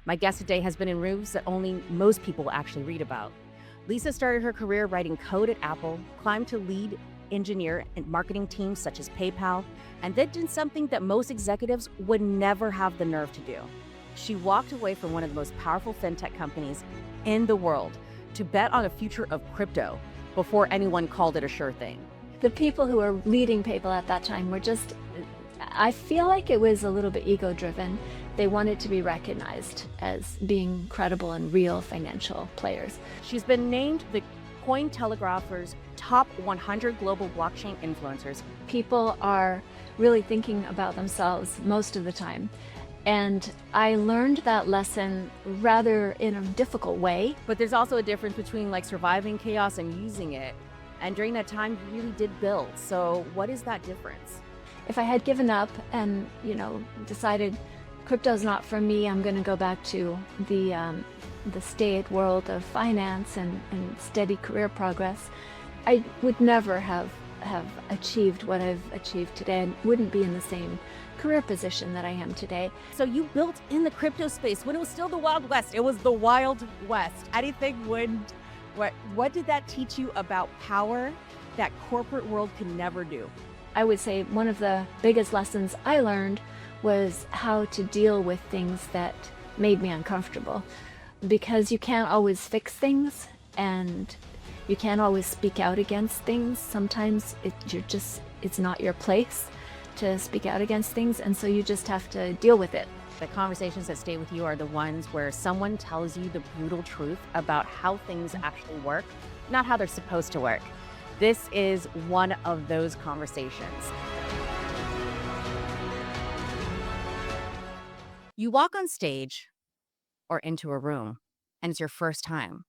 My guest today has been in rooms that only most people actually read about. Lisa started her career writing code at Apple, climbed to lead engineer in marketing teams such as PayPal, and then did something that most executives would never have the nerve to do. She walked away from one of the most powerful fintech companies in the world to bet on a future of crypto before anyone called it a sure thing. The people who were leading PayPal at that time were just, I feel like it was a little bit ego-driven. They wanted to be recognized as being credible and real financial players. She's been named the CoinTelegraph's top 100 global blockchain influencers. People are really thinking about themselves most of the time. And I learned that lesson rather in a difficult way. But there's also a difference between like surviving chaos and using it. And during that time, you really did build. So what is that difference? If I had given up and, decided crypto's not for me, I'm going to go back to the staid world of finance and steady career progress, I would never have achieved what I've achieved today and wouldn't be in the same career position that I am today. So you built in the crypto space when it was still the Wild West. It was the Wild West. Anything wouldn't. What did that teach you about power that corporate world can never do? I would say one of the biggest lessons I learned was how to deal with things that made me uncomfortable, because you can't always fix things and you can't always speak out against things. Sometimes it's not your place to speak out against things, and so you just have to deal with it. The conversations that stay with you are the ones where someone tells you the brutal truth about how things actually work, not how they're supposed to work. This is one of those conversations. You walk on stage or into a room, and it's your first time.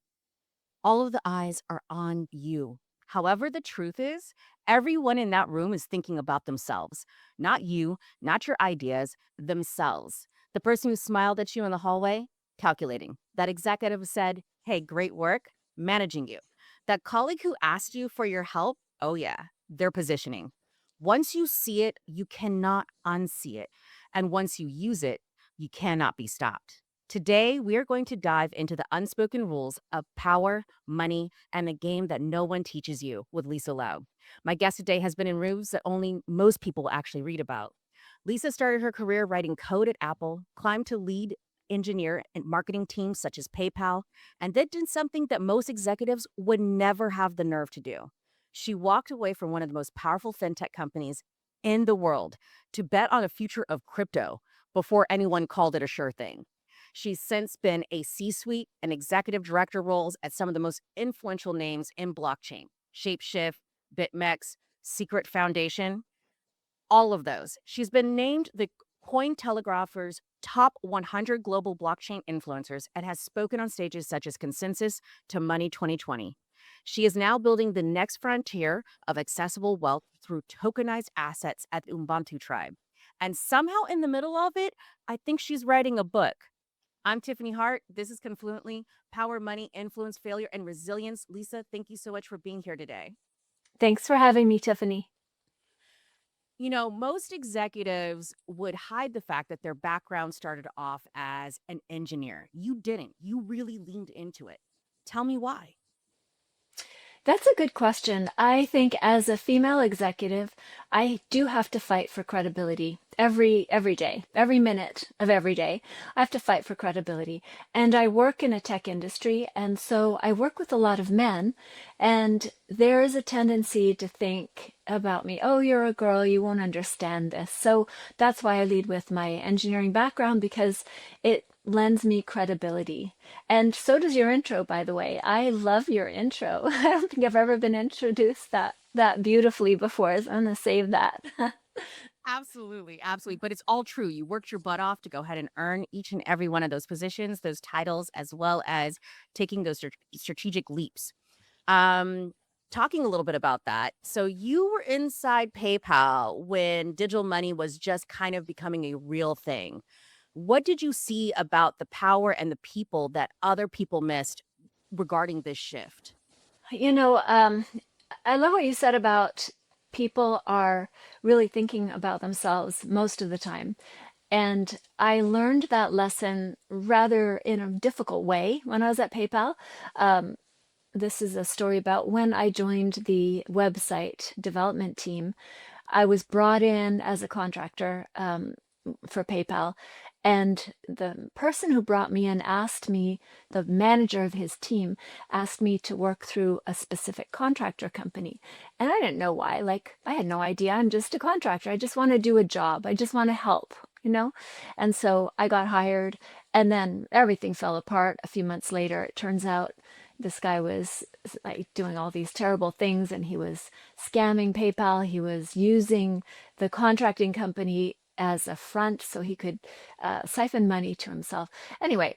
All of the eyes are on you. However, the truth is, everyone in that room is thinking about themselves. Not you, not your ideas, themselves. The person who smiled at you in the hallway, calculating. That executive who said, hey, great work, managing you. That colleague who asked you for your help, oh yeah, they're positioning. Once you see it, you cannot unsee it. And once you use it, you cannot be stopped. Today, we are going to dive into the unspoken rules of power, money, and the game that no one teaches you with Lisa Lau. My guest today has been in rooms that only most people actually read about. Lisa started her career writing code at Apple, climbed to lead engineer in marketing teams such as PayPal, and then did something that most executives would never have the nerve to do. She walked away from one of the most powerful fintech companies in the world to bet on a future of crypto before anyone called it a sure thing. She's since been a C-suite and executive director roles at some of the most influential names in blockchain: ShapeShift, BitMEX, Secret Foundation, all of those. She's been named the CoinTelegraph's top 100 global blockchain influencers and has spoken on stages such as Consensus to Money 2020. She is now building the next frontier of accessible wealth through tokenized assets at the Ubuntu Tribe. And somehow in the middle of it, I think she's writing a book. I'm Tiffany Hart. This is Confluently: Power, Money, Influence, Failure, and Resilience. Lisa, thank you so much for being here today. Thanks for having me, Tiffany. You know, most executives would hide the fact that their background started off as an engineer. You didn't. You really leaned into it. Tell me why. That's a good question. I think as a female executive, I do have to fight for credibility every day, every minute of every day. I have to fight for credibility. And I work in a tech industry, and so I work with a lot of men, and there is a tendency to think about me, oh, you're a girl, you won't understand this. So that's why I lead with my engineering background, because it lends me credibility. And so does your intro, by the way. I love your intro. I don't think I've ever been introduced that beautifully before, so I'm gonna save that. Absolutely, absolutely. But it's all true. You worked your butt off to go ahead and earn each and every one of those positions, those titles, as well as taking those strategic leaps. Um, Talking a little bit about that. So you were inside PayPal when digital money was just kind of becoming a real thing. What did you see about the power and the people that other people missed regarding this shift? You know, I love what you said about people are really thinking about themselves most of the time. And I learned that lesson rather in a difficult way when I was at PayPal. Um, this is a story about when I joined the website development team. I was brought in as a contractor for PayPal, and the person who brought me in asked me, the manager of his team asked me to work through a specific contractor company. And I didn't know why. Like, I had no idea. I'm just a contractor. I just want to do a job. I just want to help, you know? And so I got hired, and then everything fell apart a few months later. It turns out this guy was like doing all these terrible things, and he was scamming PayPal. He was using the contracting company as a front so he could siphon money to himself. Anyway,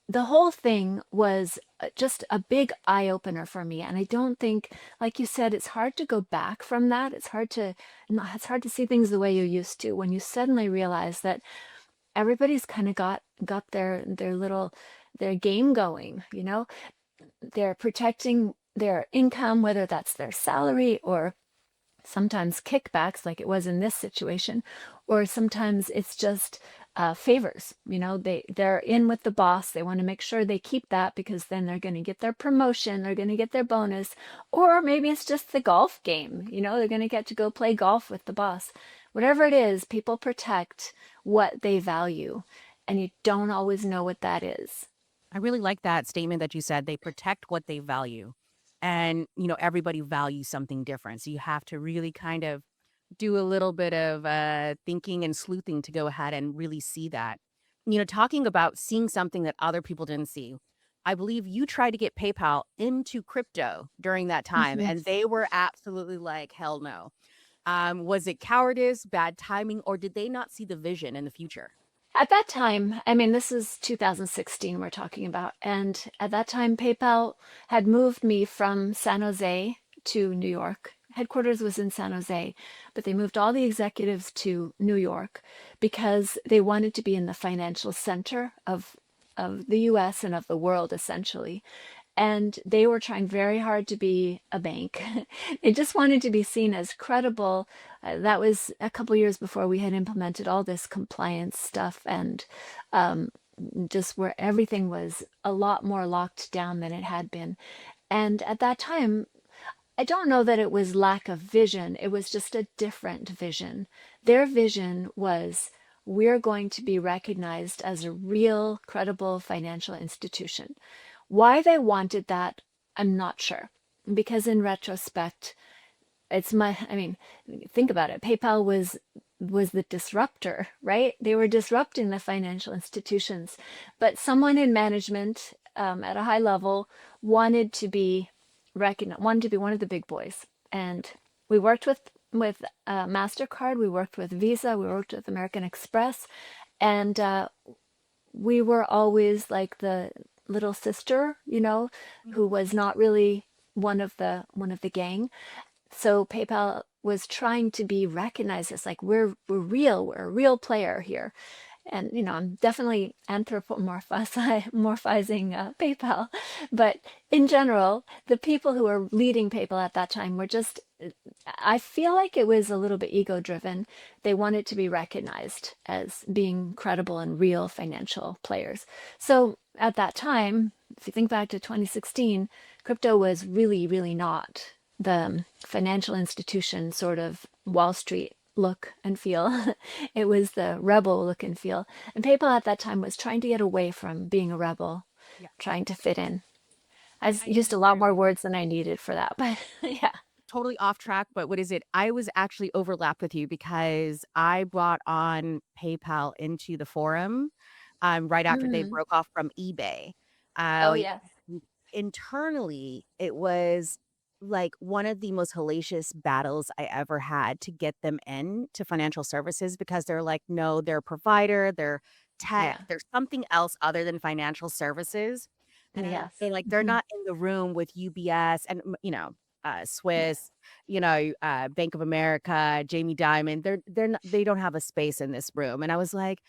the whole thing was just a big eye opener for me. And I don't think, like you said, it's hard to go back from that. It's hard to see things the way you used to when you suddenly realize that everybody's kind of got their little their game going, you know? They're protecting their income, whether that's their salary or sometimes kickbacks, like it was in this situation, or sometimes it's just favors. You know, they're in with the boss. They want to make sure they keep that because then they're going to get their promotion, they're going to get their bonus, or maybe it's just the golf game. You know, they're going to get to go play golf with the boss. Whatever it is, people protect what they value, and you don't always know what that is. I really like that statement that you said. They protect what they value. And, everybody values something different. So you have to really kind of do a little bit of thinking and sleuthing to go ahead and really see that. Talking about seeing something that other people didn't see. I believe you tried to get PayPal into crypto during that time, and Yes. they were absolutely like, hell no. Was it cowardice, bad timing, or did they not see the vision in the future? At that time, I mean, this is 2016 we're talking about, and at that time, PayPal had moved me from San Jose to New York. Headquarters was in San Jose, but they moved all the executives to New York because they wanted to be in the financial center of the US and of the world, essentially. And they were trying very hard to be a bank. They just wanted to be seen as credible. That was a couple years before we had implemented all this compliance stuff, and um, just where everything was a lot more locked down than it had been. And at that time, I don't know that it was lack of vision, it was just a different vision. Their vision was, we're going to be recognized as a real, credible financial institution. Why they wanted that, I'm not sure. Because in retrospect, I mean, think about it. PayPal was the disruptor, right? They were disrupting the financial institutions, but someone in management at a high level wanted to be recognized, wanted to be one of the big boys. And we worked with Mastercard, we worked with Visa, we worked with American Express, and we were always like the little sister, who was not really one of the gang. So PayPal was trying to be recognized as like we're a real player here. And I'm definitely anthropomorphizing PayPal, but in general, the people who were leading PayPal at that time were just, I feel like it was a little bit ego driven. They wanted to be recognized as being credible and real financial players. So at that time, if you think back to 2016, crypto was really, really not the financial institution sort of Wall Street look and feel. It was the rebel look and feel. And PayPal at that time was trying to get away from being a rebel, Yeah. trying to fit in. I I used a lot more words than I needed for that, but yeah. totally off track, but what is it? I was actually overlapped with you because I brought on PayPal into the forum right after they Mm. broke off from eBay. Oh, Uh, yes. Internally, it was like one of the most hellacious battles I ever had to get them in to financial services because they're like, no, they're a provider, they're tech, Yeah. there's something else other than financial services. And Yes. they're like, they're Hmm. not in the room with UBS and, Yeah. Swiss, Bank of America, Jamie Dimon. They don't have a space in this room. And I was like,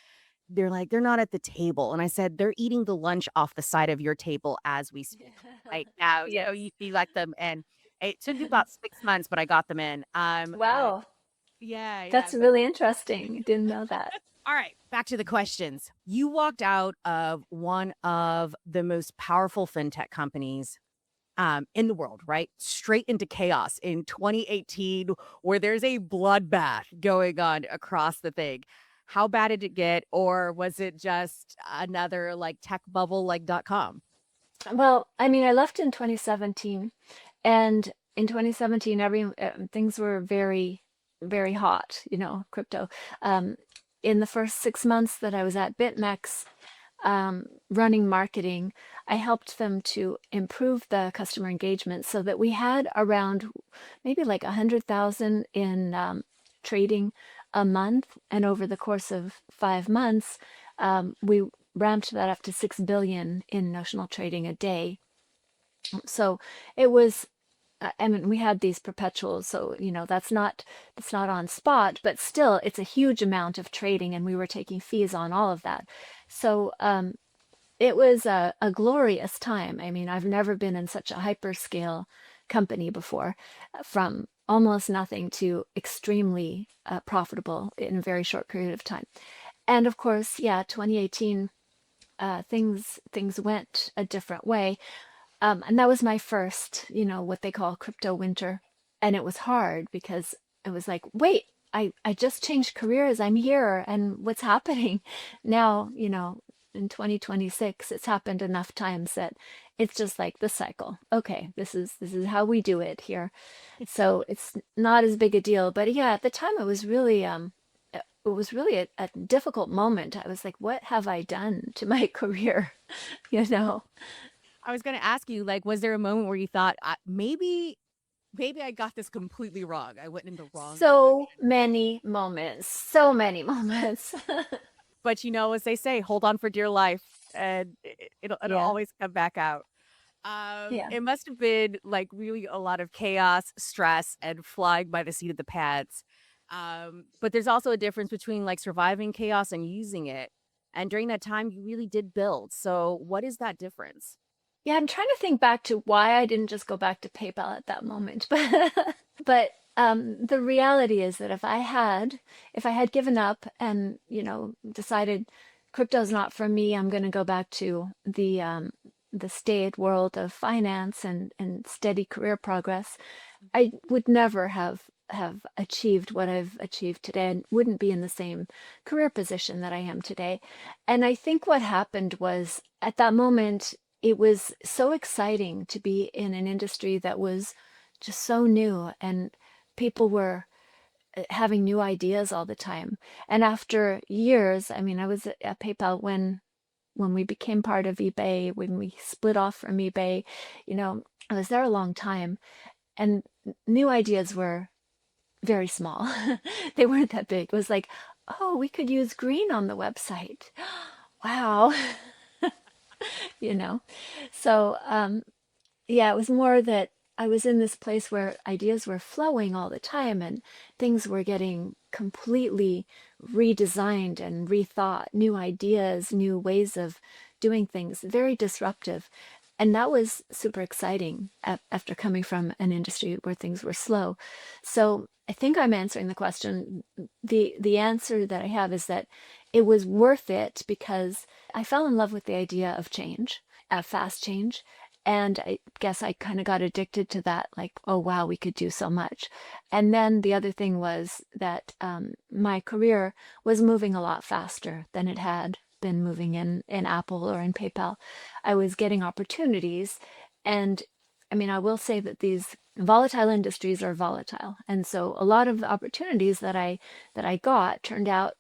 "They're not at the table," and I said, "They're eating the lunch off the side of your table as we speak right now." Yes. You let them in. It took about 6 months, but I got them in. But Wow. yeah, yeah, That's but really interesting. Didn't know that. All right, back to the questions. You walked out of one of the most powerful fintech companies in the world, right? Straight into chaos in 2018, where there's a bloodbath going on across the thing. How bad did it get? Or was it just another like tech bubble like .com? Well, I mean, I left in 2017, and in 2017, things were very, very hot, crypto. Um, in the first 6 months that I was at BitMEX, running marketing, I helped them to improve the customer engagement so that we had around maybe like 100,000 in trading a month. And over the course of 5 months, we ramped that up to 6 billion in notional trading a day. So it was, I mean, we had these perpetuals, so that's not on spot, but still, it's a huge amount of trading, and we were taking fees on all of that. So it was a glorious time. I mean, I've never been in such a hyperscale company before, from almost nothing to extremely profitable in a very short period of time. And of course, yeah, 2018, things went a different way. And that was my first, what they call crypto winter. And it was hard because it was like, wait, I just changed careers. I'm here. And what's happening now, in 2026, it's happened enough times that it's just like the cycle. Okay, this is how we do it here. So it's not as big a deal. But yeah, at the time it was really a difficult moment. I was like, what have I done to my career? You know? I was going to ask you, like, was there a moment where you thought maybe I got this completely wrong? I went in the wrong So direction. many moments, so many moments. But as they say, hold on for dear life, and it'll Yeah, always come back out. yeah. It must have been like really a lot of chaos, stress, and flying by the seat of the pants. But there's also a difference between like surviving chaos and using it. And during that time, you really did build. So, what is that difference? Yeah, I'm trying to think back to why I didn't just go back to PayPal at that moment. But the reality is that if I had given up and, decided crypto's not for me, I'm going to go back to the staid world of finance and steady career progress, I would never have achieved what I've achieved today and wouldn't be in the same career position that I am today. And I think what happened was at that moment, it was so exciting to be in an industry that was just so new, and people were having new ideas all the time. And after years, I mean, I was at PayPal when we became part of eBay, when we split off from eBay, I was there a long time, and new ideas were very small. They weren't that big. It was like, oh, we could use green on the website. Wow. you know. So yeah, it was more that I was in this place where ideas were flowing all the time, and things were getting completely redesigned and rethought, new ideas, new ways of doing things, very disruptive. And that was super exciting after coming from an industry where things were slow. So I think I'm answering the question. The answer that I have is that it was worth it because I fell in love with the idea of change, fast change. And I guess I kind of got addicted to that, like, oh, wow, we could do so much. And then the other thing was that my career was moving a lot faster than it had been moving in Apple or in PayPal. I was getting opportunities. And I mean, I will say that these volatile industries are volatile. And so a lot of the opportunities that I got turned out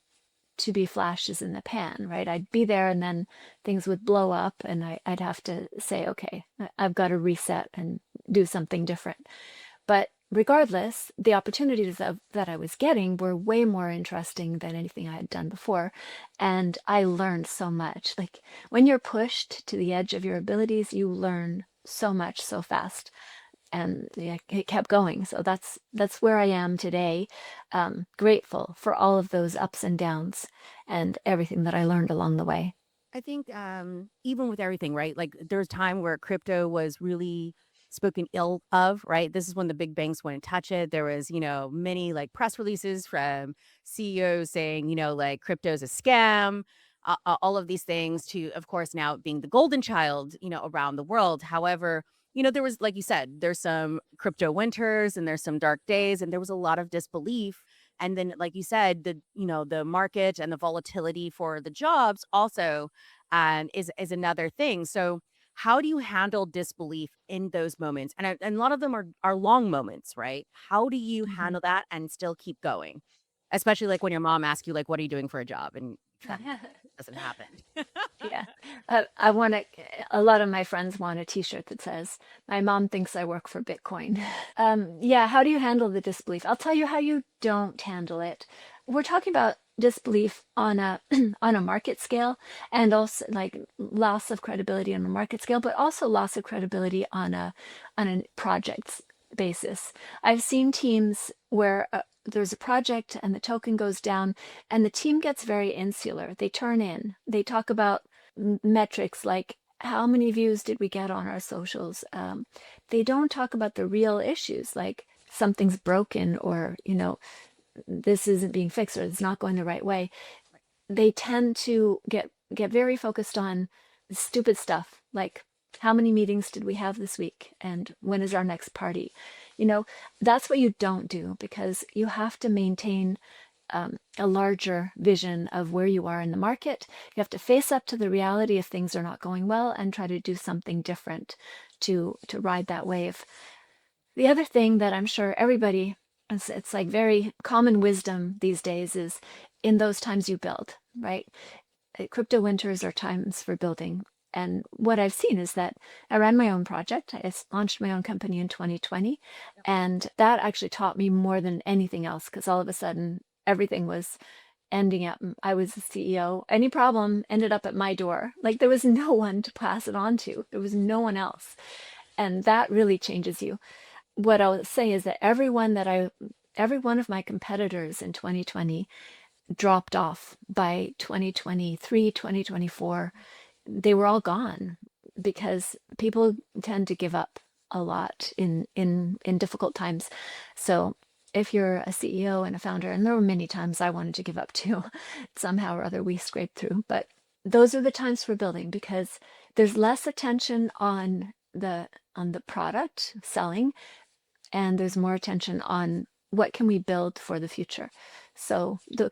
to be flashes in the pan, right? I'd be there and then things would blow up, and I'd have to say, okay, I've got to reset and do something different. But regardless, the opportunities that I was getting were way more interesting than anything I had done before. And I learned so much. Like when you're pushed to the edge of your abilities, you learn so much so fast. And yeah, it kept going. So that's where I am today. Grateful for all of those ups and downs and everything that I learned along the way. I think even with everything, right? Like there's a time where crypto was really spoken ill of, right? This is when the big banks wouldn't touch it. There was, many like press releases from CEOs saying, like crypto's a scam, all of these things to, of course, now being the golden child, around the world. However, there was, like you said, there's some crypto winters and there's some dark days, and there was a lot of disbelief. And then, like you said, the market and the volatility for the jobs also is another thing. So, how do you handle disbelief in those moments? And a lot of them are long moments, right? How do you Mhm. handle that and still keep going? Especially like when your mom asks you, like, what are you doing for a job? And that doesn't happen. Yeah. I want to, a lot of my friends want a t-shirt that says, "My mom thinks I work for Bitcoin." Yeah, how do you handle the disbelief? I'll tell you how you don't handle it. We're talking about disbelief on a on a market scale, and also like loss of credibility on a market scale, but also loss of credibility on a project basis. I've seen teams where there's a project and the token goes down and the team gets very insular. They turn in. They talk about metrics like how many views did we get on our socials. They don't talk about the real issues like something's broken or this isn't being fixed or it's not going the right way. They tend to get very focused on stupid stuff like how many meetings did we have this week and when is our next party. you know that's what you don't do because you have to maintain a larger vision of where you are in the market. You have to face up to the reality if things are not going well and try to do something different to ride that wave. The other thing that I'm sure everybody, it's like very common wisdom these days, is in those times you build, right? Crypto winters are times for building. And what I've seen is that I ran my own project. Launched my own company in 2020. And that actually taught me more than anything else because all of a sudden everything was ending up, I was the CEO. Any problem ended up at my door. Like there was no one to pass it on to, there was no one else. And that really changes you. What I'll say is that every one of my competitors in 2020 dropped off by 2023, 2024. They were all gone because people tend to give up a lot in difficult times. So if you're a CEO and a founder, and there were many times I wanted to give up too, somehow or other we scraped through, but those are the times for building because there's less attention on the product selling and there's more attention on what can we build for the future. So the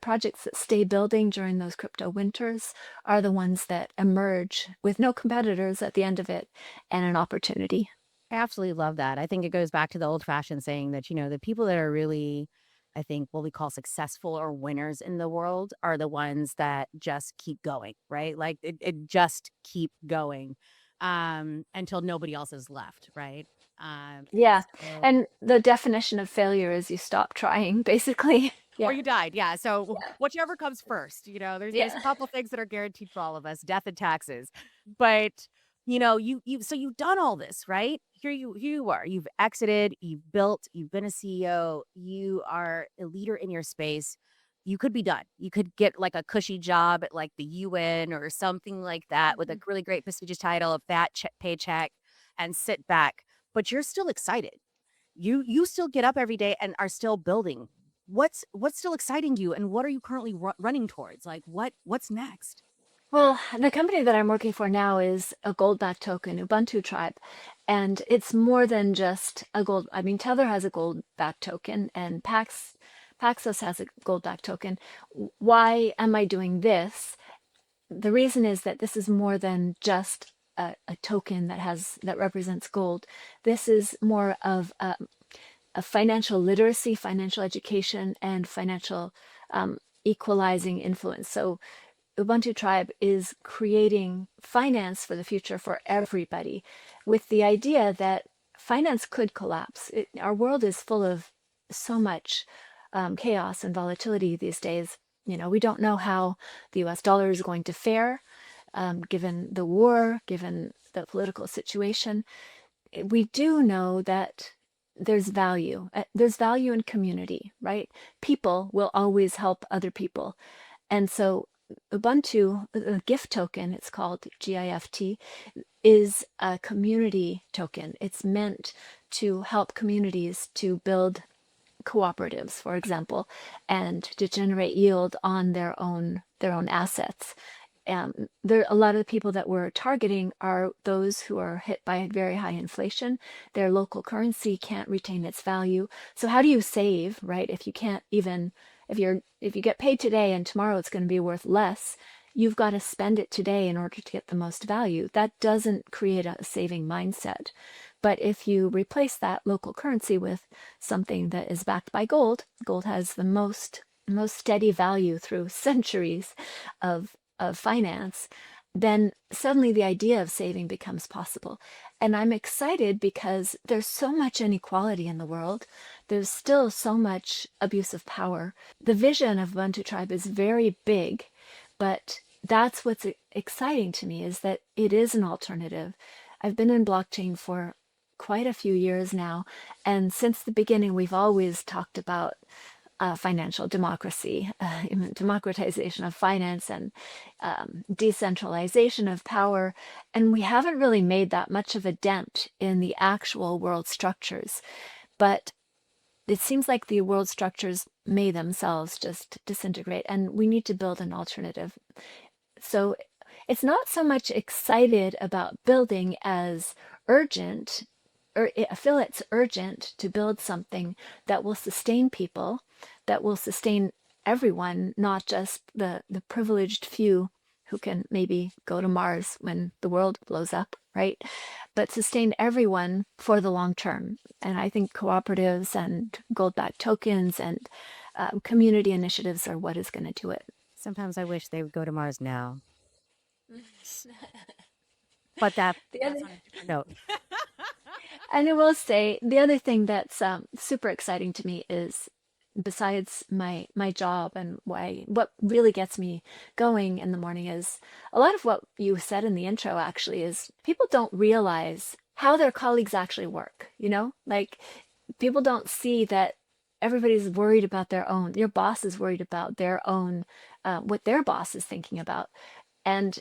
projects that stay building during those crypto winters are the ones that emerge with no competitors at the end of it and an opportunity. I absolutely love that. I think it goes back to the old fashioned saying that, the people that are really, I think, what we call successful or winners in the world are the ones that just keep going, right? Like it just keep going until nobody else is left, right? And Yeah. so And the definition of failure is you stop trying, basically. or Yeah. you died, yeah, so Yeah. whichever comes first, there's a Yeah. couple things that are guaranteed for all of us, death and taxes, but, you've done all this, right? Here you are, you've exited, you've built, you've been a CEO, you are a leader in your space, you could be done. You could get, like, a cushy job at, like, the UN or something like that with a Mhm. really great prestigious title, a fat paycheck, and sit back, but you're still excited. You still get up every day and are still building. What's still exciting you, and what are you currently running towards? Like, what's next? Well, the company that I'm working for now is a gold-backed token, Ubuntu Tribe, and it's more than just a gold. I mean, Tether has a gold-backed token, and Paxos has a gold-backed token. Why am I doing this? The reason is that this is more than just a token that represents gold. This is more of a financial literacy, financial education, and financial equalizing influence. So Ubuntu Tribe is creating finance for the future for everybody with the idea that finance could collapse. Our world is full of so much chaos and volatility these days. We don't know how the US dollar is going to fare given the war, given the political situation. We do know that there's value. There's value in community, right? People will always help other people. And so Ubuntu, the gift token, it's called GIFT, is a community token. It's meant to help communities to build cooperatives, for example, and to generate yield on their own assets. There a lot of the people that we're targeting are those who are hit by very high inflation. Their local currency can't retain its value. So how do you save, right? If you can't even if you get paid today and tomorrow it's going to be worth less, you've got to spend it today in order to get the most value. That doesn't create a saving mindset. But if you replace that local currency with something that is backed by gold, gold has the most steady value through centuries of finance, then suddenly the idea of saving becomes possible. And I'm excited because there's so much inequality in the world. There's still so much abuse of power. The vision of Ubuntu Tribe is very big, but that's what's exciting to me is that it is an alternative. I've been in blockchain for quite a few years now, and since the beginning, we've always talked about financial democracy, democratization of finance, and decentralization of power. And we haven't really made that much of a dent in the actual world structures. But it seems like the world structures may themselves just disintegrate, and we need to build an alternative. So it's not so much excited about building as urgent, or I feel it's urgent to build something that will sustain people, that will sustain everyone, not just the privileged few who can maybe go to Mars when the world blows up, right? But sustain everyone for the long term. And I think cooperatives and gold-backed tokens and community initiatives are what is going to do it. Sometimes I wish they would go to Mars now, but The that's other, on a different note. and I will say the other thing that's super exciting to me is, besides my job and what really gets me going in the morning, is a lot of what you said in the intro actually is people don't realize how their colleagues actually work, like people don't see that everybody's worried about your boss is worried about their own, what their boss is thinking about. And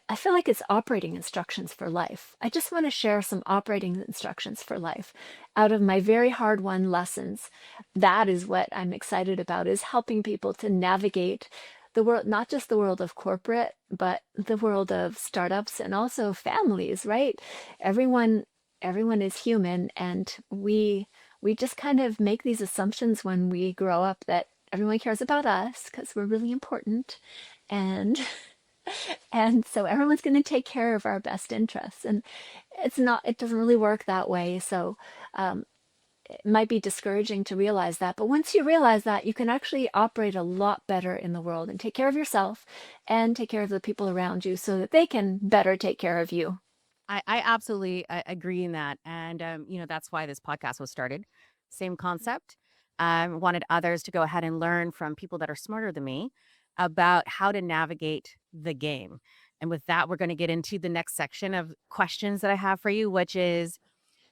I feel like it's operating instructions for life. I just want to share some operating instructions for life out of my very hard won lessons. That is what I'm excited about, is helping people to navigate the world, not just the world of corporate, but the world of startups and also families, right? Everyone everyone is human, and we just kind of make these assumptions when we grow up that everyone cares about us because we're really important. And and so everyone's going to take care of our best interests. And it doesn't really work that way. So um, it might be discouraging to realize that. But once you realize that, you can actually operate a lot better in the world and take care of yourself and take care of the people around you so that they can better take care of you. I absolutely agree in that. And, that's why this podcast was started. Same concept. Wanted others to go ahead and learn from people that are smarter than me about how to navigate the game. And with that, we're going to get into the next section of questions that I have for you, which is,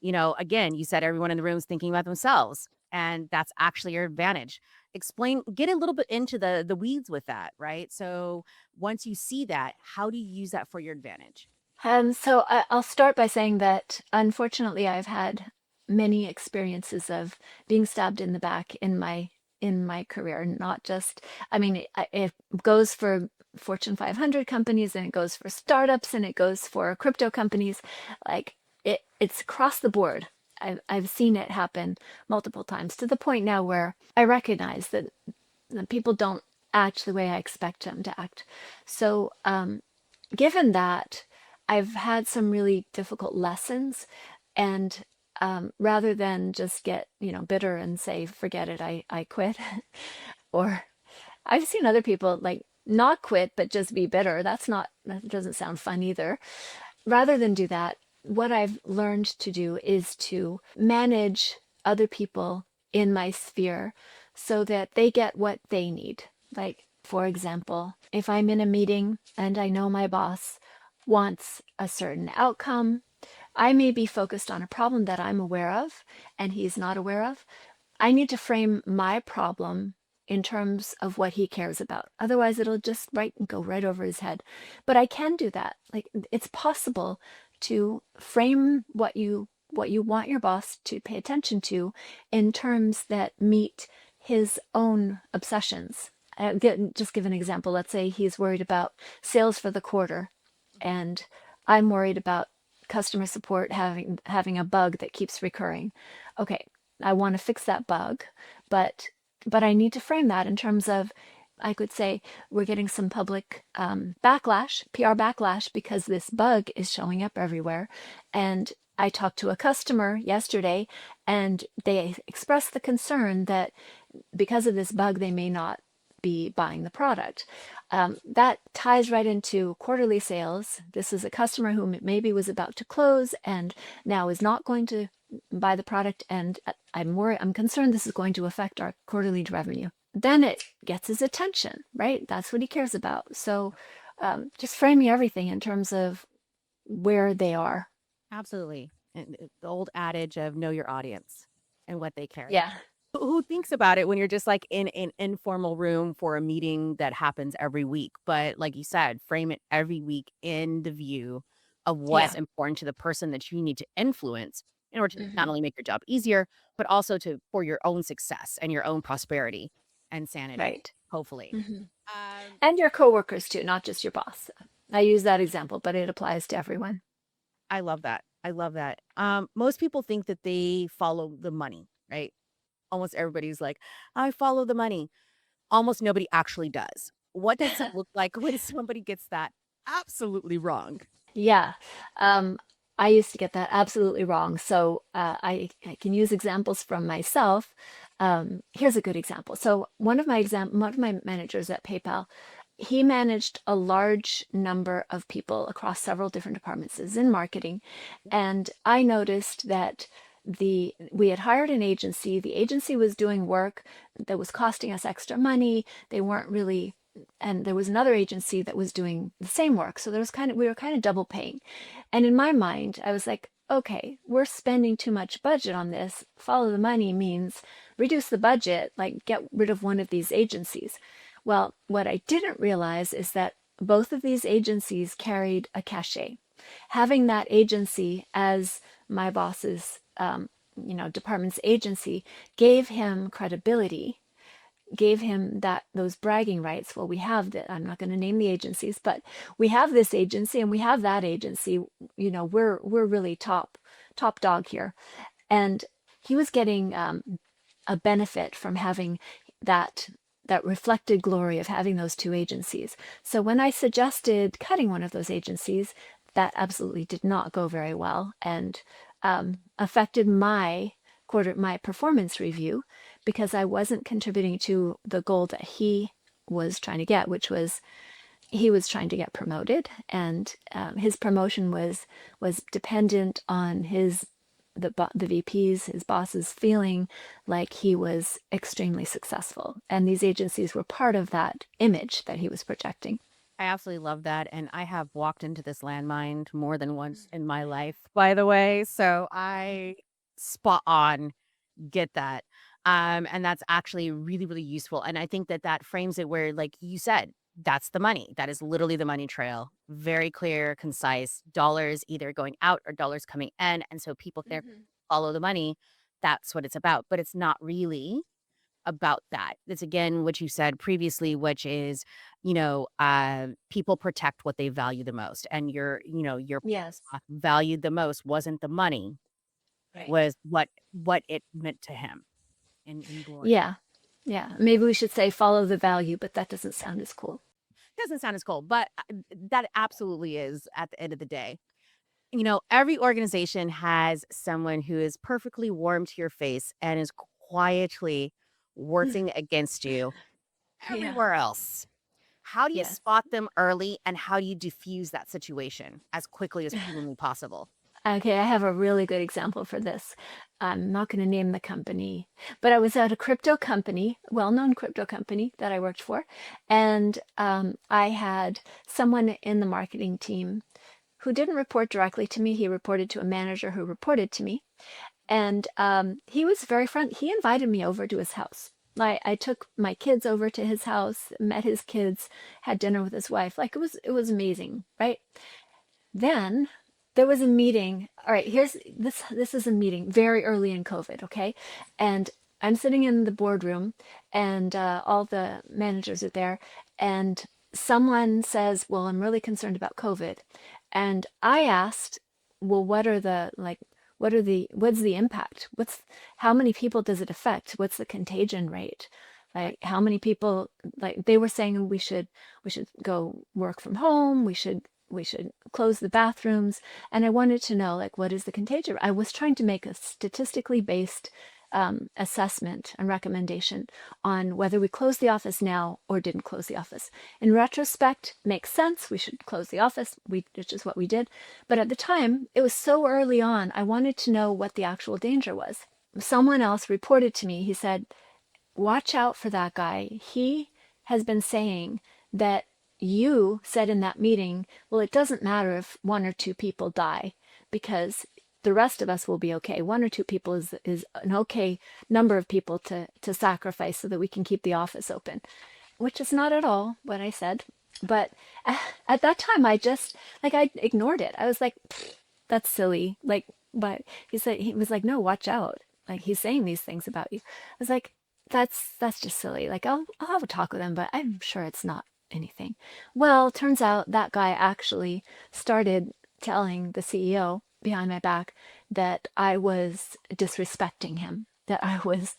again, you said everyone in the room is thinking about themselves, and that's actually your advantage. Get a little bit into the weeds with that, right? So once you see that, how do you use that for your advantage? So I'll start by saying that unfortunately I've had many experiences of being stabbed in the back in my career. Not just, I mean, it goes for Fortune 500 companies, and it goes for startups, and it goes for crypto companies. Like it's across the board. I've seen it happen multiple times, to the point now where I recognize that people don't act the way I expect them to act. So given that, I've had some really difficult lessons, and rather than just get bitter and say forget it, I quit, or I've seen other people like not quit but just be bitter. That doesn't sound fun either. Rather than do that, what I've learned to do is to manage other people in my sphere so that they get what they need. Like, for example, if I'm in a meeting and I know my boss wants a certain outcome, I may be focused on a problem that I'm aware of and he's not aware of. I need to frame my problem in terms of what he cares about. Otherwise, it'll just go right over his head. But I can do that. Like, it's possible to frame what you want your boss to pay attention to in terms that meet his own obsessions. Just give an example. Let's say he's worried about sales for the quarter, and I'm worried about customer support having a bug that keeps recurring. Okay, I want to fix that bug, but I need to frame that in terms of, I could say, we're getting some public backlash, PR backlash, because this bug is showing up everywhere. And I talked to a customer yesterday, and they expressed the concern that because of this bug, they may not be buying the product. That ties right into quarterly sales. This is a customer who maybe was about to close and now is not going to buy the product, and I'm concerned this is going to affect our quarterly revenue. Then it gets his attention, right? That's what he cares about. So just framing everything in terms of where they are. Absolutely. And the old adage of know your audience and what they care. Yeah. Who thinks about it when you're just like in an informal room for a meeting that happens every week? But like you said, frame it every week in the view of what's Yeah. important to the person that you need to influence in order to not Hmm. only make your job easier, but also for your own success and your own prosperity and sanity, Right. hopefully. Hmm. Um, And your coworkers too, not just your boss. I use that example, but it applies to everyone. I love that. I love that. Most people think that they follow the money, right? Almost everybody's like, I follow the money. Almost nobody actually does. What does it look like when somebody gets that absolutely wrong? Yeah. Um, I used to get that absolutely wrong. So I can use examples from myself. Here's a good example. So one of my managers at PayPal, he managed a large number of people across several different departments in marketing. And I noticed that we had hired an agency. The agency was doing work that was costing us extra money. They weren't really, and there was another agency that was doing the same work. So we were kind of double paying. And in my mind, I was like, okay, we're spending too much budget on this. Follow the money means reduce the budget, like get rid of one of these agencies. Well, what I didn't realize is that both of these agencies carried a cachet. Having that agency as my boss's, department's agency gave him credibility, gave him those bragging rights. Well, we have that. I'm not going to name the agencies, but we have this agency and we have that agency. We're really top dog here. And he was getting a benefit from having that that reflected glory of having those two agencies. So when I suggested cutting one of those agencies, that absolutely did not go very well, and affected my performance review, because I wasn't contributing to the goal that he was trying to get, which was he was trying to get promoted, and his promotion was dependent on the VPs, his bosses, feeling like he was extremely successful, and these agencies were part of that image that he was projecting. I absolutely love that. And I have walked into this landmine more than once in my life, by the way. So I spot on get that. And that's actually really, really useful. And I think that that frames it where, like you said, that's the money. That is literally the money trail. Very clear, concise, dollars either going out or dollars coming in. And so people can Mhm. follow the money. That's what it's about. But it's not really about that. It's again what you said previously, which is, people protect what they value the most. And your Yes. valued the most wasn't the money, Right. was what it meant to him in glory. Yeah. Yeah. Maybe we should say follow the value, but that doesn't sound as cool. Doesn't sound as cool, but that absolutely is at the end of the day. Every organization has someone who is perfectly warm to your face and is quietly working against you Yeah. everywhere else. How do you Yes. spot them early and how do you diffuse that situation as quickly as humanly possible? Okay, I have a really good example for this. I'm not going to name the company, but I was at a crypto company, well-known crypto company that I worked for, and I had someone in the marketing team who didn't report directly to me. He reported to a manager who reported to me, and he was very friendly. He invited me over to his house. I took my kids over to his house, met his kids, had dinner with his wife. Like it was amazing, right? Then there was a meeting. All right, here's this. This is a meeting very early in COVID, okay? And I'm sitting in the boardroom, and all the managers are there, and someone says, "Well, I'm really concerned about COVID," and I asked, "Well, what's the impact? How many people does it affect? What's the contagion rate? Right. Like, how many people?" Like they were saying, we should go work from home. We should close the bathrooms. And I wanted to know, like, what is the contagion? I was trying to make a statistically based assessment and recommendation on whether we close the office now or didn't close the office. In retrospect, makes sense. We should close the office, which is what we did. But at the time, it was so early on, I wanted to know what the actual danger was. Someone else reported to me, he said, watch out for that guy. He has been saying that you said in that meeting, well, it doesn't matter if one or two people die because the rest of us will be okay. One or two people is an okay number of people to sacrifice so that we can keep the office open, which is not at all what I said. But at that time, I just, like, I ignored it. I was like, that's silly. Like, but he was like, no, watch out. Like, he's saying these things about you. I was like, that's just silly. Like, I'll have a talk with him, but I'm sure it's not anything. Well, turns out that guy actually started telling the CEO behind my back that I was disrespecting him, that I was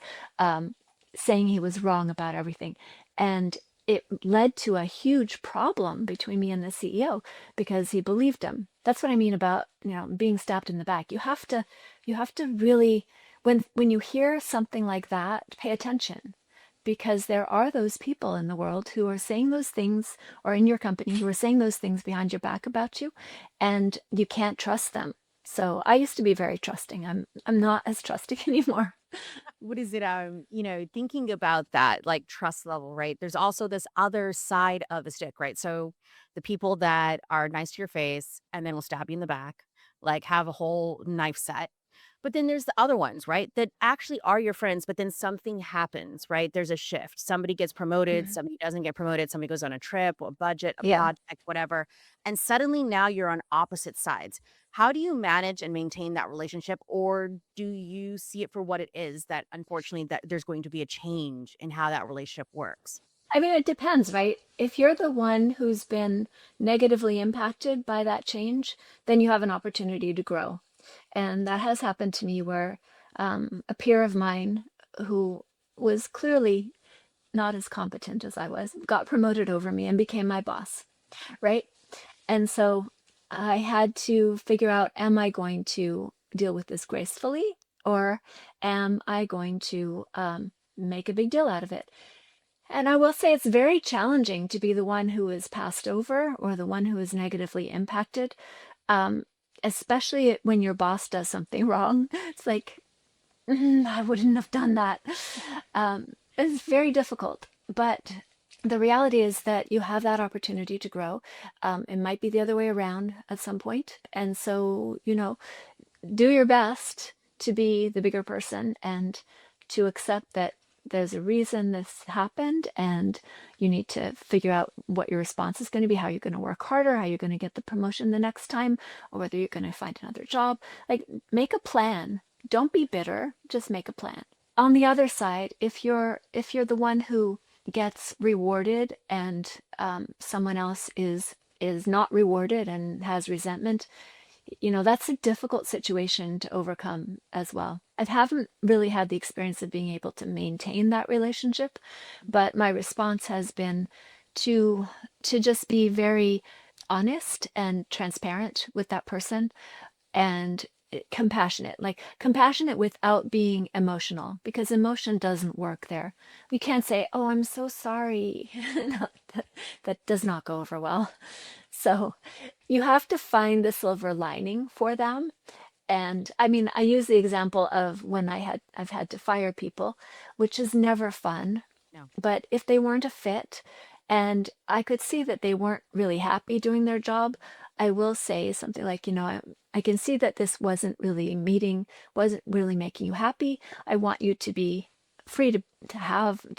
saying he was wrong about everything. And it led to a huge problem between me and the CEO because he believed him. That's what I mean about, being stabbed in the back. You have to really, when you hear something like that, pay attention, because there are those people in the world who are saying those things, or in your company who are saying those things behind your back about you, and you can't trust them. So I used to be very trusting. I'm not as trusting anymore. What is it, thinking about that, like, trust level, right? There's also this other side of the stick, right? So, the people that are nice to your face and then will stab you in the back, like, have a whole knife set. But then there's the other ones, right? That actually are your friends, but then something happens, right? There's a shift. Somebody gets promoted, Mhm. somebody doesn't get promoted, somebody goes on a trip, a budget, a Yeah. project, whatever. And suddenly now you're on opposite sides. How do you manage and maintain that relationship, or do you see it for what it is, that unfortunately that there's going to be a change in how that relationship works? I mean, it depends, right? If you're the one who's been negatively impacted by that change, then you have an opportunity to grow. And that has happened to me where a peer of mine who was clearly not as competent as I was got promoted over me and became my boss, right? And so I had to figure out, am I going to deal with this gracefully, or am I going to make a big deal out of it? And I will say it's very challenging to be the one who is passed over or the one who is negatively impacted, um, especially when your boss does something wrong. It's like, I wouldn't have done that. It's very difficult. But the reality is that you have that opportunity to grow. It might be the other way around at some point. And so, do your best to be the bigger person and to accept that there's a reason this happened, and you need to figure out what your response is going to be, how you're going to work harder, how you're going to get the promotion the next time, or whether you're going to find another job. Like, make a plan. Don't be bitter, just make a plan. On the other side, if you're the one who gets rewarded and someone else is not rewarded and has resentment, that's a difficult situation to overcome as well. I haven't really had the experience of being able to maintain that relationship, but my response has been to just be very honest and transparent with that person, and compassionate, like compassionate without being emotional, because emotion doesn't work there. We can't say, "Oh, I'm so sorry." No, that does not go over well. So you have to find the silver lining for them. And I mean, I use the example of when I've had to fire people, which is never fun. No. But if they weren't a fit and I could see that they weren't really happy doing their job, I will say something like, I can see that this wasn't really making you happy. I want you to be free to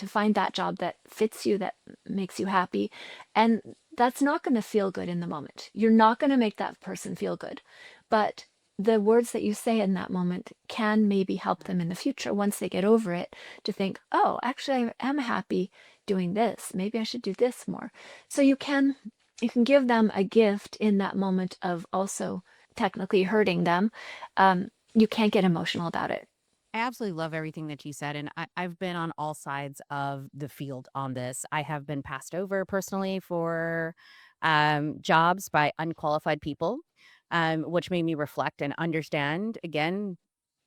find that job that fits you, that makes you happy. And that's not going to feel good in the moment. You're not going to make that person feel good. But the words that you say in that moment can maybe help them in the future once they get over it to think, oh, actually, I am happy doing this. Maybe I should do this more. So you can give them a gift in that moment of also technically hurting them. You can't get emotional about it. I absolutely love everything that you said, and I've been on all sides of the field on this. I have been passed over personally for jobs by unqualified people, which made me reflect and understand again.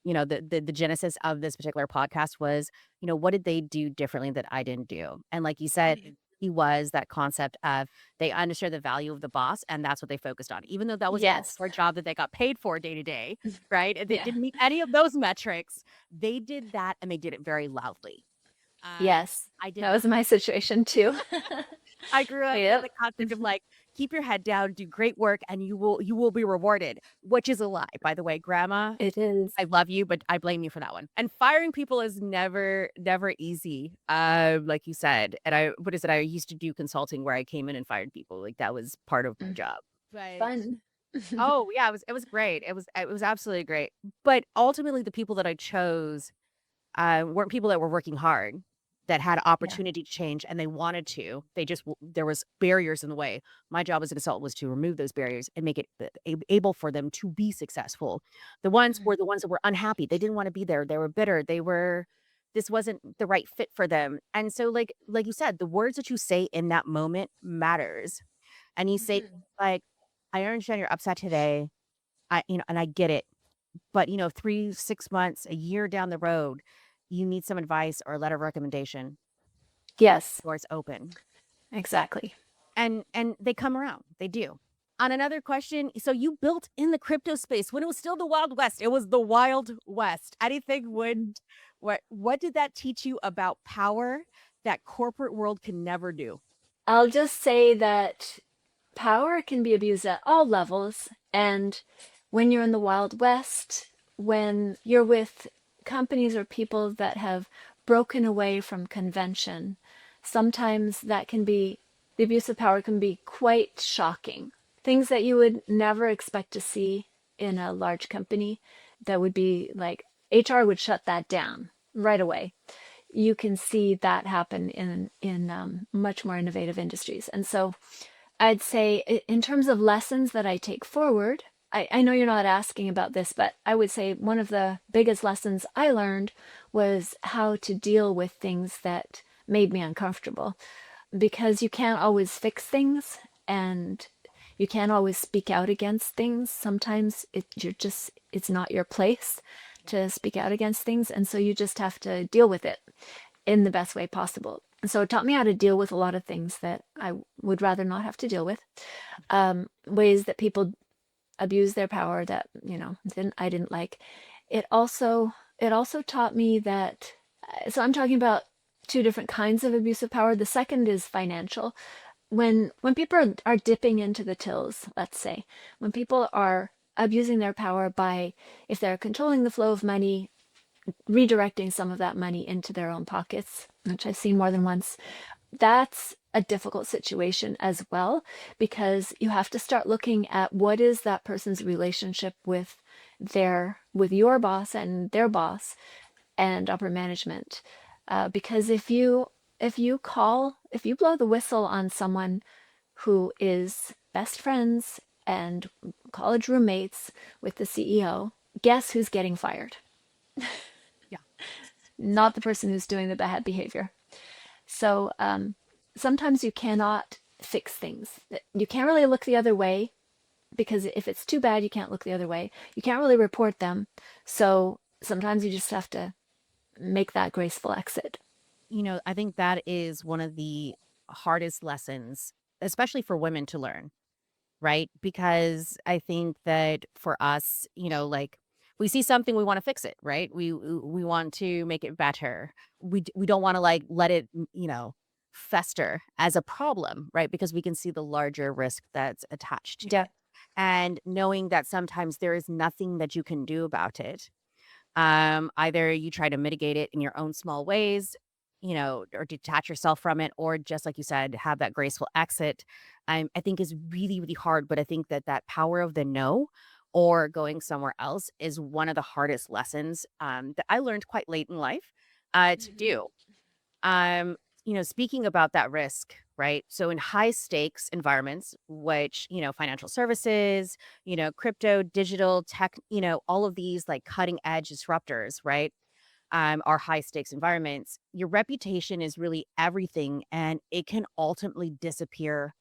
The genesis of this particular podcast was, what did they do differently that I didn't do? And like you said, he was that concept of they understood the value of the boss, and that's what they focused on, even though that was Yes. a job that they got paid for day to day, right? And they Yeah. didn't meet any of those metrics. They did that, and they did it very loudly. Yes. I did That was my situation too. I grew up in Yep. the concept of like, keep your head down, do great work, and you will be rewarded, which is a lie, by the way. Grandma, It is. I love you, but I blame you for that one. And firing people is never easy, like you said. And what is it? I used to do consulting where I came in and fired people. Like that was part of my Mm. job. But Fun. oh yeah, it was great. It was absolutely great. But ultimately, the people that I chose weren't people that were working hard, that had Yeah. opportunity to change and they wanted to. They just there was barriers in the way. My job as a consultant was to remove those barriers and make it able for them to be successful. The ones Mm. were the ones that were unhappy. They didn't want to be there. They were bitter. This wasn't the right fit for them. And so like you said, the words that you say in that moment matters. And you say Mhm. like, I understand you're upset today. And I get it. But, 3, 6 months, a year down the road, you need some advice or a letter of recommendation, Yes, doors open. exactly. And they come around. They do. On another question, so you built in the crypto space when it was still the Wild West. It was the Wild West. Anything would what did that teach you about power that corporate world can never do? I'll just say that power can be abused at all levels. And when you're in the Wild West, when you're with companies or people that have broken away from convention, sometimes the abuse of power can be quite shocking. Things that you would never expect to see in a large company that would be like HR would shut that down right away. You can see that happen in much more innovative industries. And so I'd say in terms of lessons that I take forward, I know you're not asking about this, but I would say one of the biggest lessons I learned was how to deal with things that made me uncomfortable because you can't always fix things and you can't always speak out against things. Sometimes it's not your place to speak out against things, and so you just have to deal with it in the best way possible. And so it taught me how to deal with a lot of things that I would rather not have to deal with. Ways that people abuse their power that I didn't like. It also it also taught me that. So I'm talking about two different kinds of abuse of power. The second is financial. When people are dipping into the tills, let's say, when people are abusing their power by, if they're controlling the flow of money, redirecting some of that money into their own pockets, which I've seen more than once, that's a difficult situation as well, because you have to start looking at what is that person's relationship with your boss and their boss and upper management. Because if you blow the whistle on someone who is best friends and college roommates with the CEO, guess who's getting fired? Yeah. Not the person who's doing the bad behavior. So sometimes you cannot fix things. You can't really look the other way because if it's too bad, you can't look the other way. You can't really report them. So sometimes you just have to make that graceful exit. I think that is one of the hardest lessons, especially for women to learn. Right? Because I think that for us, like we see something, we want to fix it, right? We want to make it better. We don't want to like let it, fester as a problem, right? Because we can see the larger risk that's attached to Yeah. it. And knowing that sometimes there is nothing that you can do about it. Either you try to mitigate it in your own small ways, or detach yourself from it, or just like you said, have that graceful exit. I think is really, really hard. But I think that that power of the no or going somewhere else is one of the hardest lessons that I learned quite late in life to Mhm. do. Um, Speaking about that risk, right? So in high stakes environments, which, financial services, crypto, digital tech, all of these like cutting edge disruptors, right? Are high stakes environments. Your reputation is really everything and it can ultimately disappear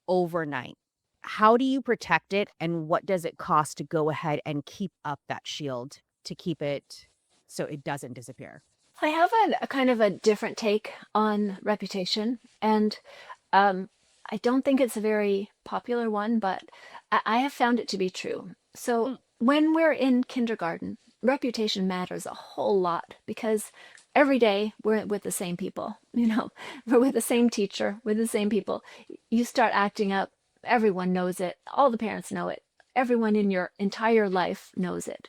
overnight. How do you protect it and what does it cost to go ahead and keep up that shield to keep it so it doesn't disappear? I have a kind of a different take on reputation, and um, I don't think it's a very popular one, but I have found it to be true. So Mm, when we're in kindergarten, reputation matters a whole lot because every day we're with the same people, we're with the same teacher, with the same people. You start acting up, everyone knows it, all the parents know it, everyone in your entire life knows it.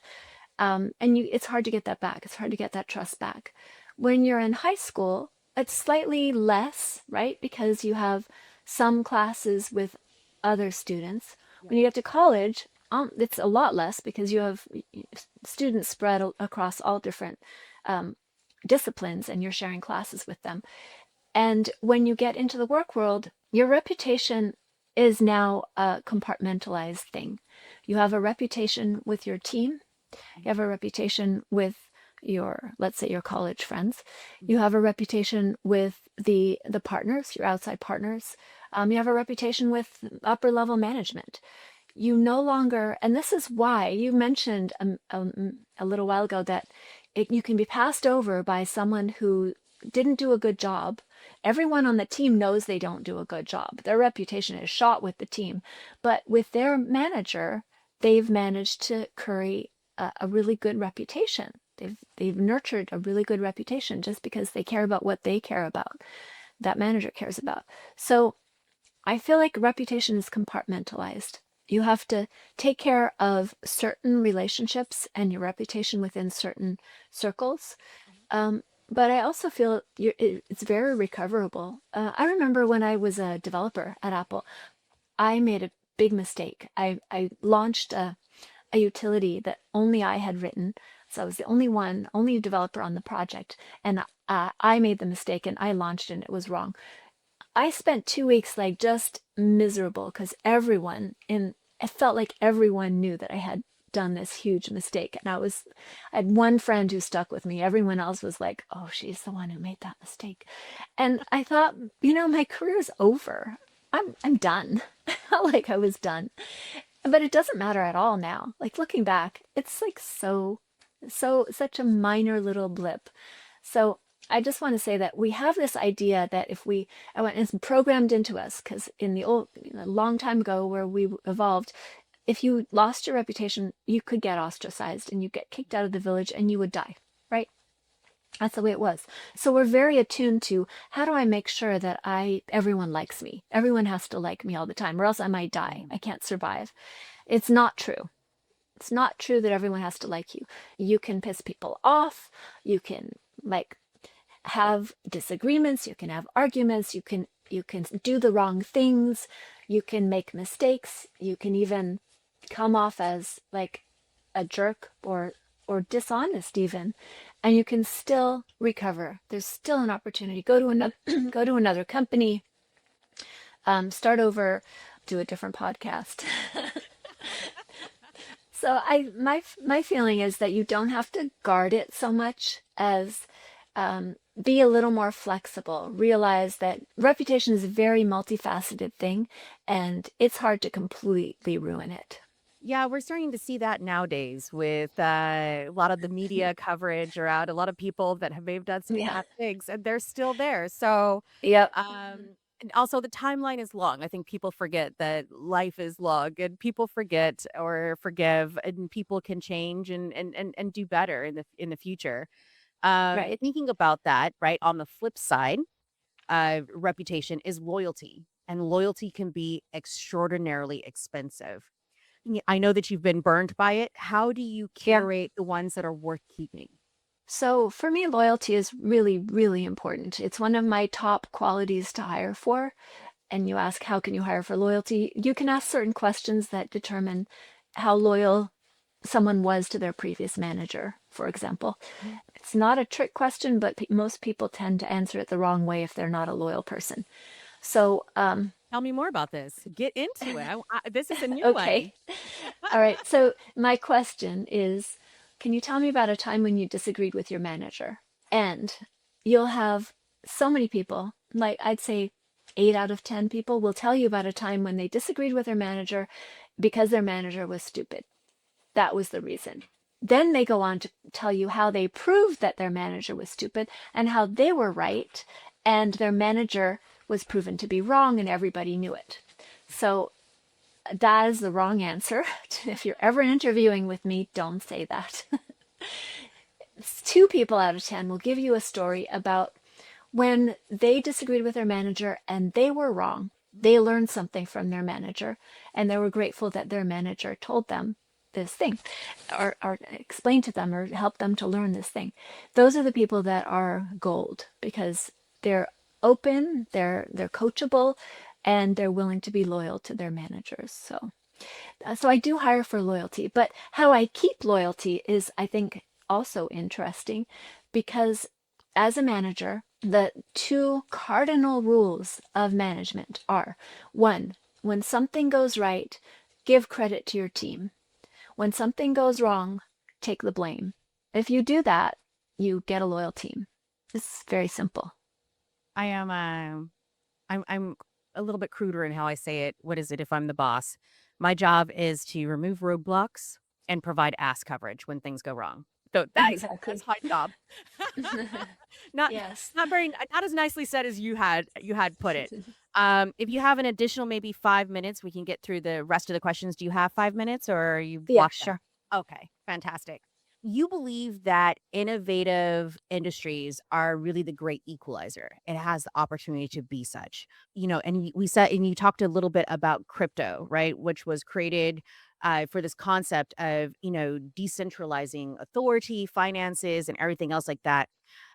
And it's hard to get that back. It's hard to get that trust back. When you're in high school, it's slightly less, right? Because you have some classes with other students. yeah. When you get to college, it's a lot less because you have students spread across all different um, disciplines and you're sharing classes with them. And when you get into the work world, your reputation is now a compartmentalized thing. You have a reputation with your team, you have a reputation with your, let's say, your college friends. You have a reputation with the partners, your outside partners. You have a reputation with upper level management. You no longer, and this is why you mentioned a little while ago that you can be passed over by someone who didn't do a good job. Everyone on the team knows they don't do a good job. Their reputation is shot with the team, but with their manager, they've managed to curry a really good reputation. They've nurtured a really good reputation just because they care about what they care about, that manager cares about. So I feel like reputation is compartmentalized. You have to take care of certain relationships and your reputation within certain circles. But I also feel it's very recoverable. I remember when I was a developer at Apple, I made a big mistake. I launched a utility that only I had written. So I was the only one, only developer on the project. And I made the mistake and I launched it and it was wrong. I spent 2 weeks like just miserable because it felt like everyone knew that I had done this huge mistake. And I had one friend who stuck with me. Everyone else was like, oh, she's the one who made that mistake. And I thought, my career's over. I'm done. I felt like I was done. But it doesn't matter at all now. Like looking back, it's like such a minor little blip. So I just want to say that we have this idea that I went, it's programmed into us because in the old, a long time ago where we evolved, if you lost your reputation, you could get ostracized and you get kicked out of the village and you would die, right? That's the way it was. So we're very attuned to how do I make sure that everyone likes me? Everyone has to like me all the time, or else I might die. Mhm. I can't survive. It's not true. It's not true that everyone has to like you. You can piss people off. You can like have disagreements. You can have arguments. You can do the wrong things. You can make mistakes. You can even come off as like a jerk or dishonest even, and you can still recover. There's still an opportunity. Go to another go to another company, start over, do a different podcast. So my feeling is that you don't have to guard it so much as be a little more flexible. Realize that reputation is a very multifaceted thing, and it's hard to completely ruin it. Yeah, we're starting to see that nowadays with a lot of the media coverage around a lot of people that have maybe done some Yeah. bad things and they're still there. So, Yep. and also the timeline is long. I think people forget that life is long and people forget or forgive and people can change and do better in the future. Right. Thinking about that, right? On the flip side, reputation is loyalty, and loyalty can be extraordinarily expensive. I know that you've been burned by it. How do you Yeah. curate the ones that are worth keeping? So for me, loyalty is really, really important. It's one of my top qualities to hire for. And you ask, how can you hire for loyalty? You can ask certain questions that determine how loyal someone was to their previous manager, for example. Mm. It's not a trick question, but most people tend to answer it the wrong way if they're not a loyal person. So, Tell me more about this. Get into it. This is a new okay. one. All right. So, my question is, can you tell me about a time when you disagreed with your manager? And you'll have so many people, like I'd say 8 out of 10 people will tell you about a time when they disagreed with their manager because their manager was stupid. That was the reason. Then they go on to tell you how they proved that their manager was stupid and how they were right and their manager was proven to be wrong and everybody knew it. So that is the wrong answer. If you're ever interviewing with me, don't say that. 2 people out of 10 will give you a story about when they disagreed with their manager and they were wrong. They learned something from their manager and they were grateful that their manager told them this thing or explained to them or helped them to learn this thing. Those are the people that are gold because they're open, they're coachable, and they're willing to be loyal to their managers. So I do hire for loyalty, but how I keep loyalty is, I think, also interesting because as a manager, the two cardinal rules of management are one, when something goes right, give credit to your team. When something goes wrong, take the blame. If you do that, you get a loyal team. It's very simple. I am I'm a little bit cruder in how I say it. What is it if I'm the boss? My job is to remove roadblocks and provide ass coverage when things go wrong. So that's Exactly. my job. Not Yes. not as nicely said as you had put it. If you have an additional maybe 5 minutes, we can get through the rest of the questions. Do you have 5 minutes or are you Yeah, blocked out? sure. Okay, fantastic. You believe that innovative industries are really the great equalizer. It has the opportunity to be such. And we said, and you talked a little bit about crypto, right? Which was created for this concept of, decentralizing authority, finances, and everything else like that.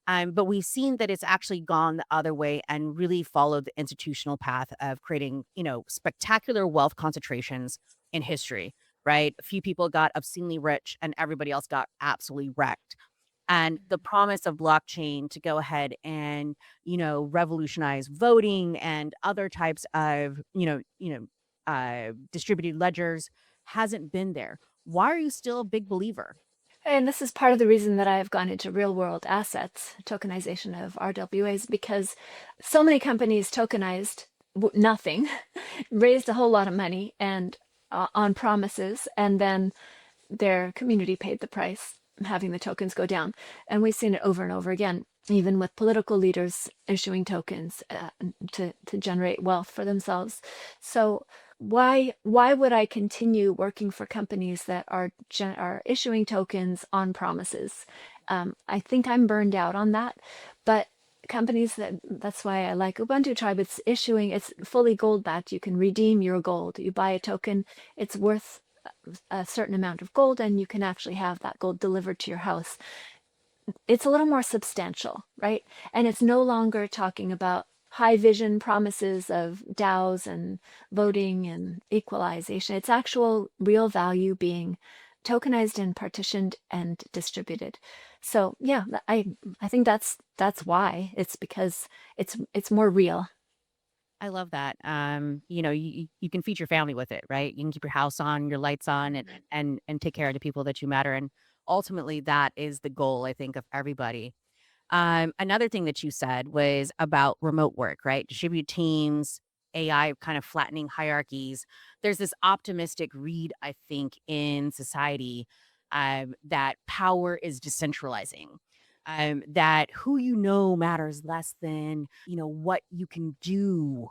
But we've seen that it's actually gone the other way and really followed the institutional path of creating, spectacular wealth concentrations in history, right? A few people got obscenely rich and everybody else got absolutely wrecked. And the promise of blockchain to go ahead and, revolutionize voting and other types of, distributed ledgers hasn't been there. Why are you still a big believer? And this is part of the reason that I have gone into real world assets, tokenization of RWAs, because so many companies tokenized nothing, raised a whole lot of money and on promises, and then their community paid the price, having the tokens go down. And we've seen it over and over again, even with political leaders issuing tokens to generate wealth for themselves. So why would I continue working for companies that are issuing tokens on promises? I think I'm burned out on that, but companies that's why I like Ubuntu Tribe. It's fully gold backed. You can redeem your gold. You buy a token, it's worth a certain amount of gold and you can actually have that gold delivered to your house. It's a little more substantial, right? And it's no longer talking about high vision promises of DAOs and voting and equalization. It's actual real value being tokenized and partitioned and distributed. So yeah, I think that's why. It's because it's more real. I love that. You can feed your family with it, right? You can keep your house on, your lights on, and take care of the people that you matter. And ultimately, that is the goal, I think, of everybody. Another thing that you said was about remote work, right? Distributed teams, AI kind of flattening hierarchies. There's this optimistic read, I think, in society that power is decentralizing. That who you know matters less than what you can do,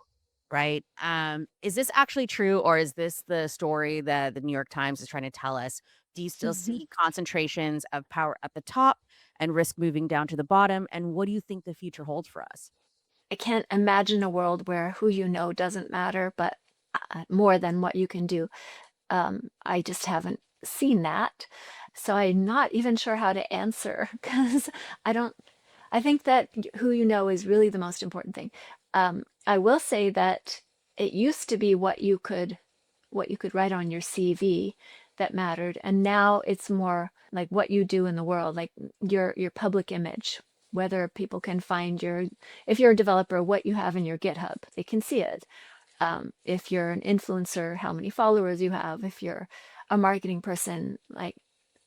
right? Is this actually true, or is this the story that the New York Times is trying to tell us? Do you still see concentrations of power at the top and risk moving down to the bottom? And what do you think the future holds for us? I can't imagine a world where who you know doesn't matter, but more than what you can do. I just haven't seen that. So I'm not even sure how to answer because I don't, I think that who you know is really the most important thing. I will say that it used to be what you could write on your CV that mattered, and now it's more like what you do in the world, like your public image, whether people can find your, if you're a developer, what you have in your GitHub, they can see it. If you're an influencer, how many followers you have. If you're a marketing person, like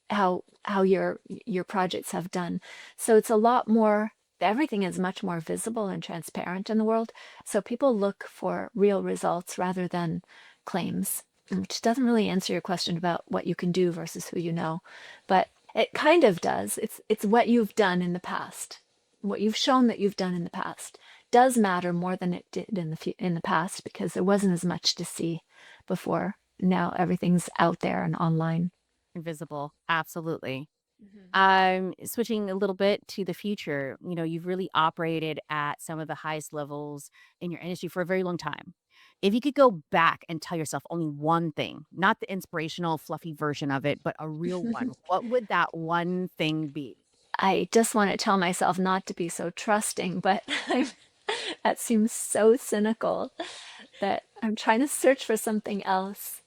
how your projects have done. So it's a lot more, everything is much more visible and transparent in the world. So people look for real results rather than claims, which doesn't really answer your question about what you can do versus who you know, but it kind of does. It's what you've done in the past. What you've shown that you've done in the past does matter more than it did in the past because there wasn't as much to see before. Now everything's out there and online. Invisible. Absolutely. Mhm. Switching a little bit to the future, you've really operated at some of the highest levels in your industry for a very long time. If you could go back and tell yourself only one thing, not the inspirational, fluffy version of it, but a real one, what would that one thing be? I just want to tell myself not to be so trusting, but that seems so cynical that I'm trying to search for something else.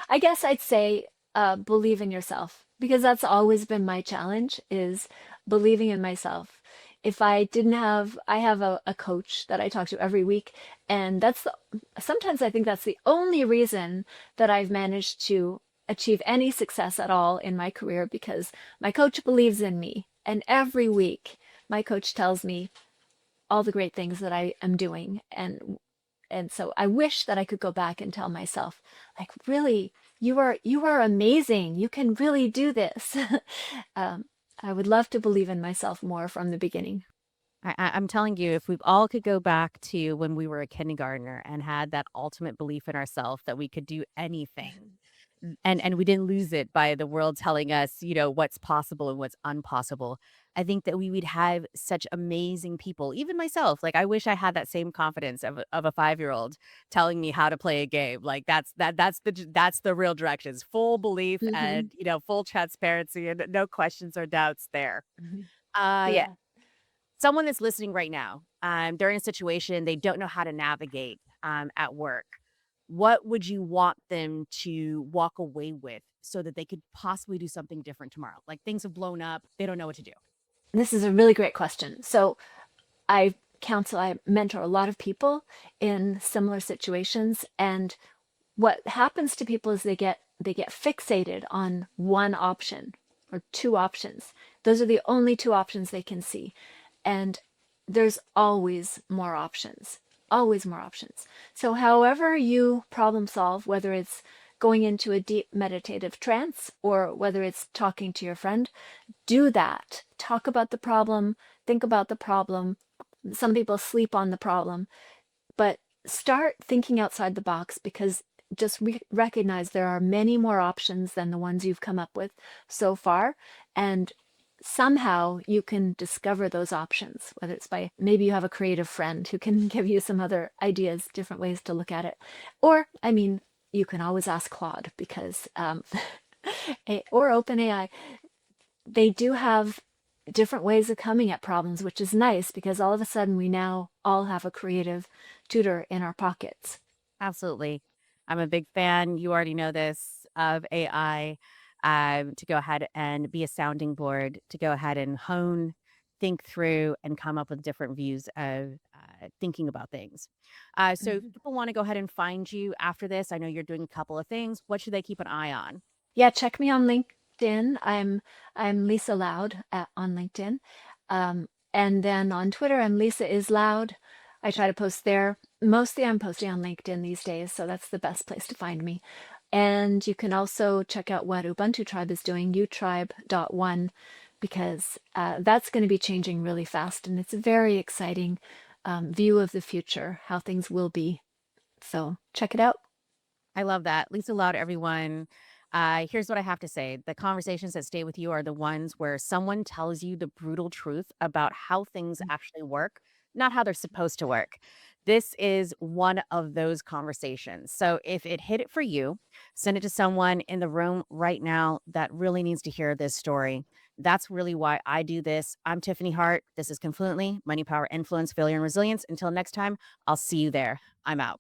I guess I'd say believe in yourself because that's always been my challenge is believing in myself. If I didn't have, I have a coach that I talk to every week, and sometimes I think that's the only reason that I've managed to achieve any success at all in my career because my coach believes in me. And every week, my coach tells me all the great things that I am doing. And so I wish that I could go back and tell myself, like, really, you are amazing. You can really do this. um, I would love to believe in myself more from the beginning. I'm telling you, if we all could go back to when we were a kindergartner and had that ultimate belief in ourselves that we could do anything, and we didn't lose it by the world telling us, what's possible and what's impossible. I think that we would have such amazing people, even myself. Like I wish I had that same confidence of a 5-year-old telling me how to play a game. Like that's the real directions. Full belief Hmm. and, full transparency and no questions or doubts there. Hmm. Uh Yeah. Someone that's listening right now, they're in a situation they don't know how to navigate at work. What would you want them to walk away with so that they could possibly do something different tomorrow? Like things have blown up, they don't know what to do. This is a really great question. So I mentor a lot of people in similar situations, and what happens to people is they get fixated on one option or two options. Those are the only two options they can see. And there's always more options. So however you problem solve, whether it's going into a deep meditative trance or whether it's talking to your friend, do that. Talk about the problem, think about the problem. Some people sleep on the problem, but start thinking outside the box because just recognize there are many more options than the ones you've come up with so far. And somehow you can discover those options, whether it's by maybe you have a creative friend who can give you some other ideas, different ways to look at it. Or, I mean, you can always ask Claude because, or OpenAI, they do have different ways of coming at problems, which is nice because all of a sudden we now all have a creative tutor in our pockets. Absolutely. I'm a big fan, you already know this, of AI, to go ahead and be a sounding board, to go ahead and hone, think through, and come up with different views of thinking about things. So if Mhm. people want to go ahead and find you after this, I know you're doing a couple of things. What should they keep an eye on? Yeah, check me on LinkedIn. I'm Lisa Loud on LinkedIn. And then on Twitter, I'm Lisa is Loud. I try to post there. Mostly I'm posting on LinkedIn these days, so that's the best place to find me. And you can also check out what Ubuntu Tribe is doing, utribe.one, because that's going to be changing really fast. And it's a very exciting view of the future, how things will be. So check it out. I love that. Lisa Loud, everyone. Here's what I have to say. The conversations that stay with you are the ones where someone tells you the brutal truth about how things actually work, not how they're supposed to work. This is one of those conversations. So if it hit it for you, send it to someone in the room right now that really needs to hear this story. That's really why I do this. I'm Tiffany Hart. This is Confluently Money, Power, Influence, Failure, and Resilience. Until next time, I'll see you there. I'm out.